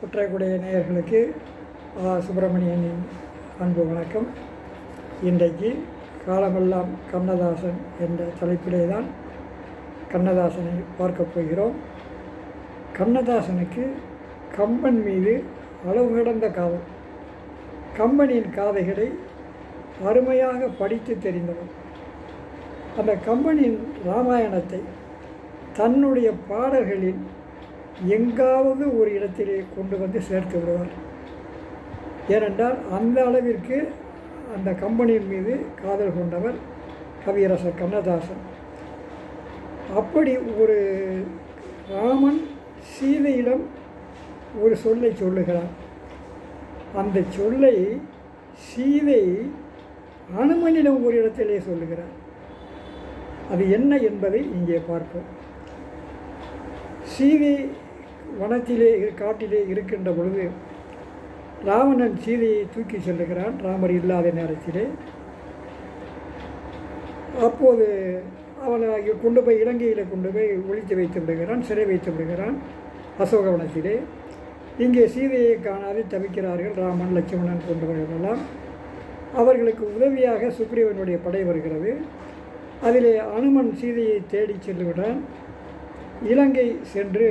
குற்றக்குடைய நேயர்களுக்கு சுப்பிரமணியனின் அன்பு வணக்கம். இன்றைக்கு காலமெல்லாம் கண்ணதாசன் என்ற தலைப்பிலே தான் கண்ணதாசனை பார்க்க போகிறோம். கண்ணதாசனுக்கு கம்பன் மீது அளவு கடந்த காதல். கம்பனின் காதைகளை அருமையாக படித்து தெரிந்தவர். அந்த கம்பனின் இராமாயணத்தை தன்னுடைய பாடல்களில் எங்காவது ஒரு இடத்திலே கொண்டு வந்து சேர்த்து விடுவார். ஏனென்றால் அந்த அளவிற்கு அந்த கம்பனின் மீது காதல் கொண்டவர் கவியரசர் கண்ணதாசன். அப்படி ஒரு ராமன் சீதையிடம் ஒரு சொல்லை சொல்லுகிறார். அந்த சொல்லை சீதை அனுமனிடம் ஒரு இடத்திலே சொல்லுகிறார். அது என்ன என்பதை இங்கே பார்ப்போம். சீதை வனத்திலே காட்டிலே இருக்கின்ற பொழுது ராவணன் சீதையை தூக்கி செல்லுகிறான் ராமர் இல்லாத நேரத்திலே. அப்போது அவனை கொண்டு போய் இலங்கையில் கொண்டு போய் ஒழித்து வைத்து விடுகிறான், சிறை வைத்து விடுகிறான் அசோகவனத்திலே. இங்கே சீதையை காணாது தவிக்கிறார்கள் ராமன், லட்சுமணன் போன்றவர்களெல்லாம். அவர்களுக்கு உதவியாக சுக்ரீவனுடைய படை வருகிறது. அதிலே அனுமன் சீதையை தேடி செல்லுகிறான். இலங்கை சென்று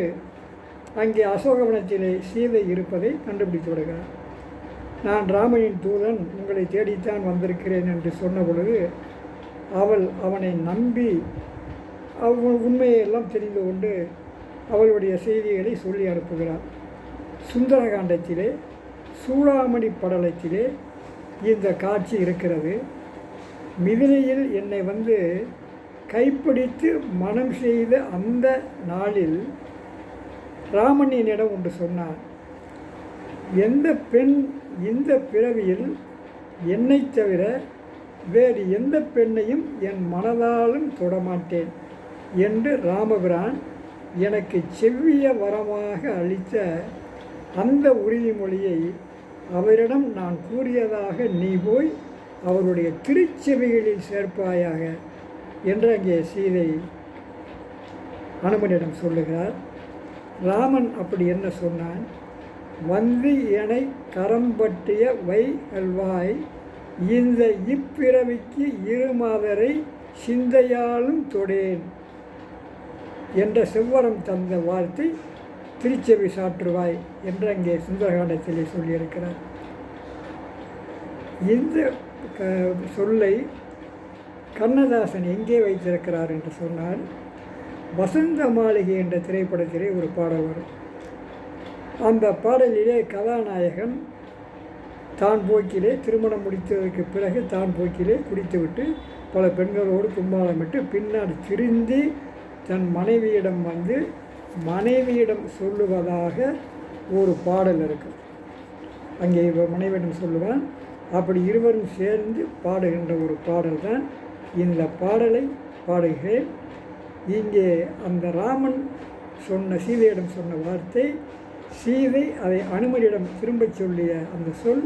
அங்கே அசோகவனத்திலே சீதை இருப்பதை கண்டுபிடித்து விடுகிறான். நான் ராமனின் தூதன், உங்களை தேடித்தான் வந்திருக்கிறேன் என்று சொன்ன பொழுது அவனை நம்பி உண்மையெல்லாம் தெரிந்து கொண்டு அவளுடைய செய்திகளை சொல்லி அனுப்புகிறார். சுந்தரகாண்டத்திலே சூடாமணி படலத்திலே இந்த காட்சி இருக்கிறது. மிதிலையில் என்னை வந்து கைப்பிடித்து மனம் செய்த அந்த நாளில் ராமன் என்னிடம் ஒன்று சொன்னார். எந்த பெண் இந்த பிறவியில் என்னை தவிர வேறு எந்த பெண்ணையும் என் மனதாலும் தொடமாட்டேன் என்று ராமபிரான் எனக்கு செவ்விய வரமாக அளித்த அந்த உறுதிமொழியை அவரிடம் நான் கூறியதாக நீ போய் அவருடைய திருச்செவிகளில் சேர்ப்பாயாக என்று அங்கே சீதை அனுமனிடம் சொல்லுகிறார். ராமன் அப்படி என்ன சொன்னான்? வந்து எனை கரம்பட்டிய வை அல்வாய் இந்த இப்பிறவிக்கு இருமாதரை சிந்தையாலும் தொடேன் என்ற செவ்வரம் தந்த வார்த்தை திருச்செவி சாற்றுவாய் என்று அங்கே சுந்தரகாண்டத்திலே சொல்லியிருக்கிறார். இந்த சொல்லை கண்ணதாசன் எங்கே வைத்திருக்கிறார் என்று சொன்னால், வசந்த மாளிகை என்ற திரைப்படத்திலே ஒரு பாடல் வரும். அந்த பாடலிலே கதாநாயகன் தான் போக்கிலே திருமணம் முடித்ததற்கு பிறகு தான் போக்கிலே குடித்துவிட்டு பல பெண்களோடு கும்பாலமிட்டு பின்னால் திருந்தி தன் மனைவியிடம் வந்து மனைவியிடம் சொல்லுவதாக ஒரு பாடல் இருக்கும். அங்கே மனைவியிடம் சொல்லுவான். அப்படி இருவரும் சேர்ந்து பாடுகின்ற ஒரு பாடல் தான் இந்த பாடலை பாடுகிறேன். இங்கே அந்த ராமன் சொன்ன சீதையிடம் சொன்ன வார்த்தை, சீதை அதை அனுமனிடம் திரும்பச் சொல்லிய அந்த சொல்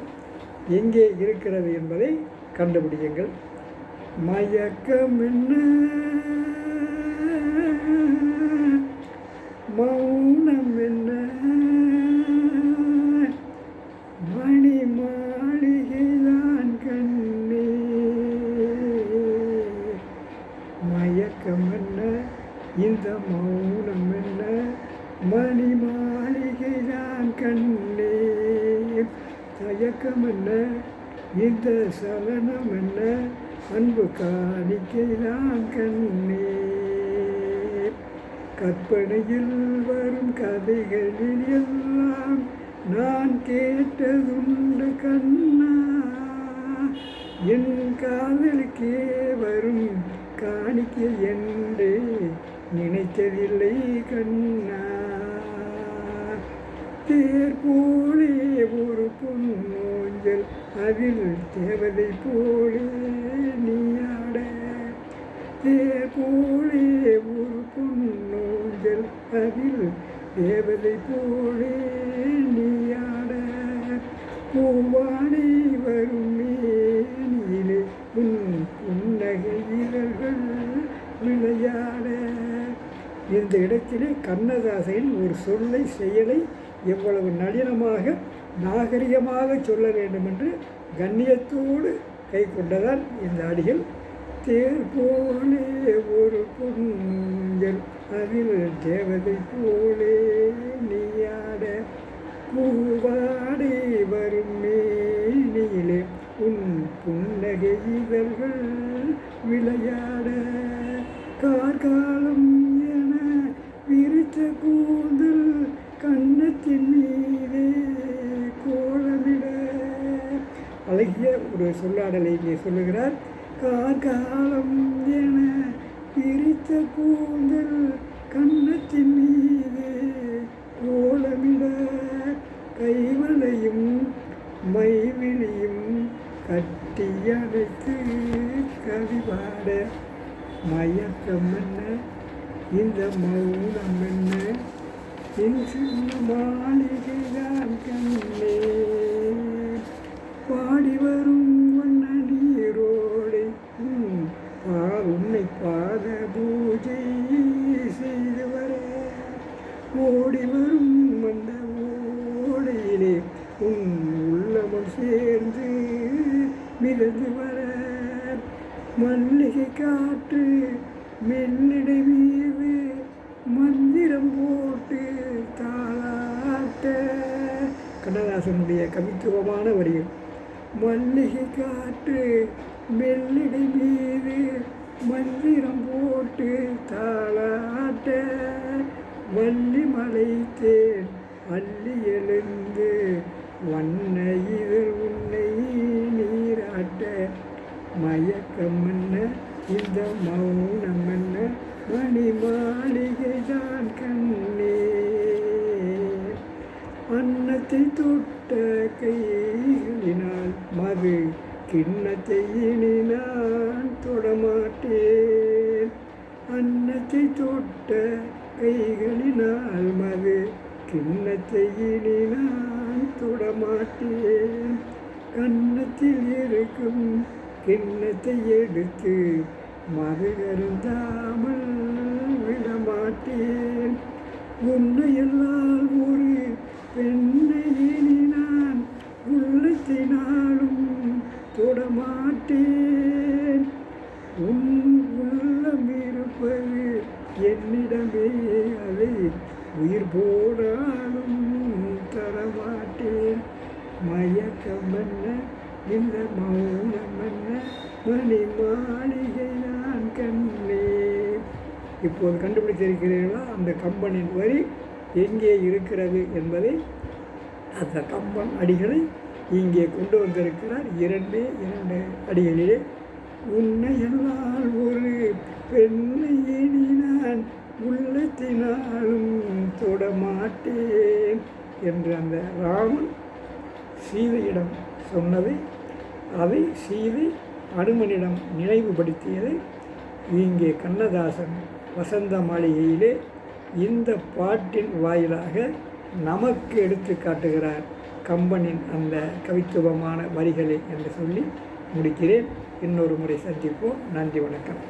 எங்கே இருக்கிறது என்பதை கண்டுபிடியுங்கள். மயக்கம் என்ன மௌனம் என்ன மணி மாளிகைதான் கண்ணே, மயக்கம் என்ன இந்த மௌனம் என்ன மணி மாளிகைதான் கண்ணே, தயக்கம் என்ன இந்த சலனம் என்ன அன்பு காணிக்கைதான் கண்ணே, கற்பனையில் வரும் கதைகளில் எல்லாம் நான் கேட்டதுண்டு கண்ணா, என் காதலுக்கே வரும் காணிக்கை என்றே நினைத்ததில்லை கண்ணா, தேர் போலே ஒரு பொன்னோஞ்சல் அதில் தேவதை போலே நீயாட, தேர் போலே ஒரு பொன்னோஞ்சல் அதில் தேவதை போலே நீயாட, பூவானை வரும் மேனியிலே உன் புன்னகை இதழ்கள் விளையாட. இந்த இடத்திலே கண்ணதாசன் ஒரு சொல்லை செயலை எவ்வளவு நளினமாக நாகரிகமாக சொல்ல வேண்டும் என்று கண்ணியத்தோடு கை கொண்டதான் இந்த அடிகள். தேர் போலே ஒரு பொங்கல் அதில் தேவதை போலே நீயாட பூவாடை வரும் மேனியிலே உன் புன்னகை இதழ்கள் விளையாட கார்காலம் என விரித்த கூந்தல் கன்னத்தின் மீதே கோலமிட. அழகிய ஒரு சொல்லாடலை இங்கே சொல்லுகிறார். கார்காலம் என விரித்த கூந்தல் கன்னத்தின் மீதே கோலமிட கைவளையும் மைவிழியும் கட்டியடைத்து கவிபாட மயக்கம் என்ன இந்த மௌனம் என்ன என் சின்ன மாளிகைதான் கண்ணே பாடி வரும் வண்ண நீரோடை உன்னை பாத பூஜை செய்து வர ஓடி வரும் அந்த ஓடையிலே உன் உள்ளமும் சேர்ந்து மிதந்து வர மல்லிகை காற்று மெல்லிடை மீது மந்திரம் போட்டு தாளாட்ட. கண்ணதாசனுடைய கவித்துவமான வரிகள். மல்லிகை காற்று மெல்லிடை மீது மந்திரம் போட்டு தாளாட்ட வள்ளிமலை தேன் அள்ளி எழுந்து வண்ண இதழ் உன்னை நீராட்ட மயக்கம் என்ன இந்த மௌனம் என்ன மணி மாளிகை தான் கண்ணே. அன்னத்தை தொட்ட கைகளினால் மது கிண்ணத்தை இனி நான் தொடமாட்டேன். அன்னத்தை தொட்ட கைகளினால் மது கிண்ணத்தை இனி நான் தொடமாட்டேன். கன்னத்தில் இருக்கும் கிண்ணத்தை எடுத்து மது அருந்தாமல் விடமாட்டேன். உன்னையெல்லாம் ஒரு பெண்ணை இனி நான் உள்ளத்தினாலும் தொடமாட்டேன். உன் உள்ளம் இருப்பது என்னிடமே, அதை உயிர் போனாலும் தரமாட்டேன். மயக்கம் என்ன இந்த மௌனம் என்ன மணி மாளிகை நான் கண்ணே. இப்போது கண்டுபிடித்திருக்கிறீர்களா அந்த கம்பனின் வரி எங்கே இருக்கிறது என்பதை? அந்த கம்பன் அடிகளை இங்கே கொண்டு வந்திருக்கிறார். இரண்டு அடிகளிலே உன்னையெல்லாம் ஒரு பெண்ணை இனி நான் உள்ளத்தினாலும் தொடமாட்டேன் என்று அந்த ராமன் சீதையிடம் சொன்னதை, அதை சீதை அனுமனிடம் நினைவுபடுத்தியதை இங்கே கண்ணதாசன் வசந்த மாளிகையிலே இந்த பாட்டின் வாயிலாக நமக்கு எடுத்து காட்டுகிறார் கம்பனின் அந்த கவித்துவமான வரிகளை என்று சொல்லி முடிக்கிறேன். இன்னொரு முறை சந்திப்போம். நன்றி, வணக்கம்.